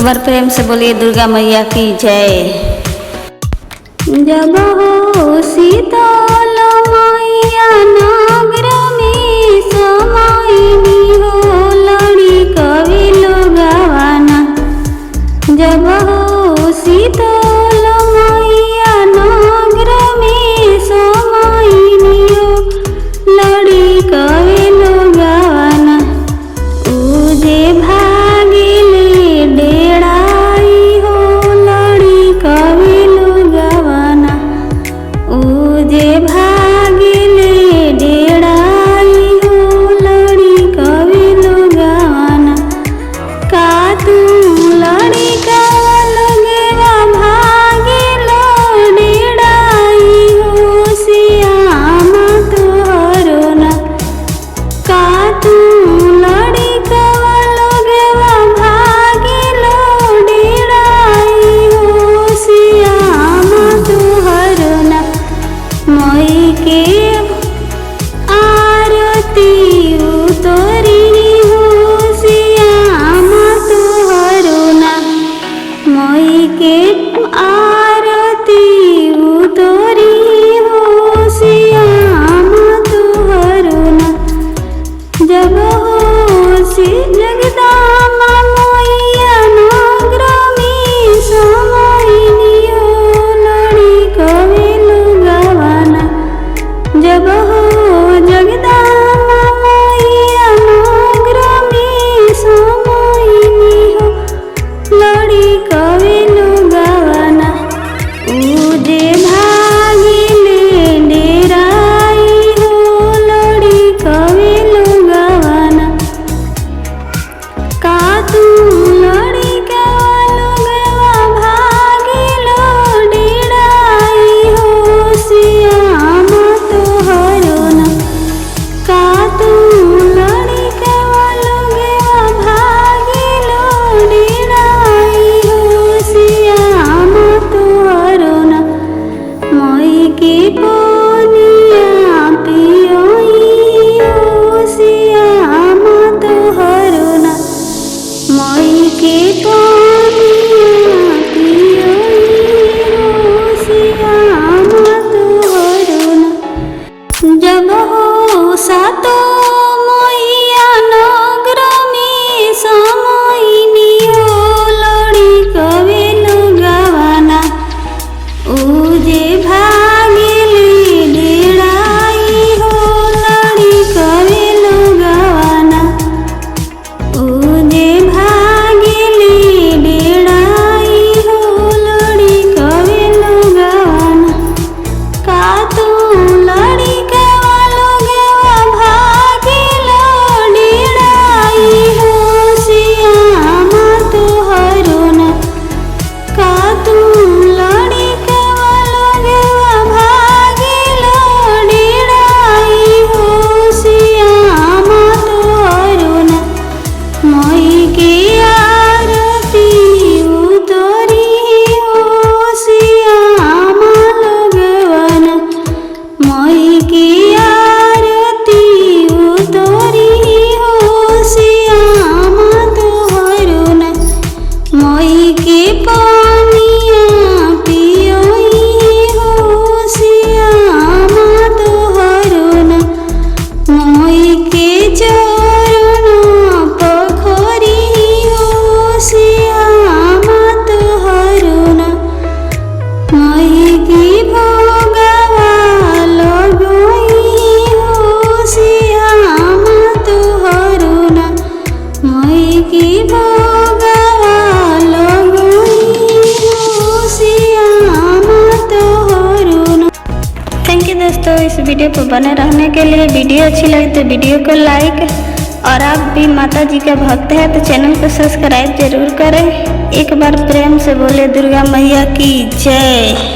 बार प्रेम से बोलिए दुर्गा मैया की जय। जब हो शीतल मैया नगर में समाइनी हो लड़ी कवि लोगावाना। जब हो शीतल मैया नगर में समाइनी हो लड़ी कवि लोगावाना। उजे भागिले डेड़ाई हो लड़ी कवि लोगावाना। उजे भागिले डेड़ाई हो लड़ी कवि लोगावाना। का तू लड़ी कवि लोगवा भागिलो डेड़ाई हो सियामा तोहरो ना। का तू लड़ी कवि लोगवा भागिलो डेड़ाई हो सियामा तोहरो ना। मई के आरती उतरी हो सियामा तोहरो ना। मई के आरती उतरी हो सियामा तोहरो ना। जब हो जगदम्बा मैया नगर में समाइनी हो लड़ी कवि लोगावाना। जब हो जगदम्बा मैया नगर में समाइनी हो लड़ी कवि लोगावाना। उजे भागिले डेराई हो लड़ी कवि लोगावाना। का तू लड़ी कवि लोगवा भागिलो डेड़ाई हो सियामा तोहरो ना। का तू लड़ी कवि लोगवा भागिलो डेड़ाई हो सियामा तोहरो ना। मई के पनिया पियोई हो सियामा तोहरो ना। मई के पनिया पियोई हो सियामा तोहरो ना। जब हो सातो मैया नगर में समाइनी हो लड़ी कवि लोगावाना। उजे भागिले डेड़ाई हो लड़ी कवि लोगावाना। उजे भागिले डेड़ाई हो लड़ी कवि लोगावाना। का तू लड़ी कवि लोगवा भागिलो डेड़ाई हो सियामा तोहरो ना। का तू लड़ी कवि लोगवा भागिलो डेड़ाई हो सियामा तोहरो ना। मई के आरती उतरी हो सियामा लोगवाना। मई के आरती उतरी हो सियामा तोहरो ना। मई के पनिया पियोई हो सियामा तोहरो ना। मई के चरण पखरी हो सियामा तोहरो ना। मई की भोगवा लगोई हो सियामा तोहरो ना। मई की भोगवा लगोई हो सियामा तोहरो ना। थैंक यू दोस्तों, इस वीडियो पर बने रहने के लिए। वीडियो अच्छी लगी तो वीडियो को लाइक, और आप भी माता जी का भक्त है तो चैनल को सब्सक्राइब जरूर करें। एक बार प्रेम से बोले दुर्गा मैया की जय।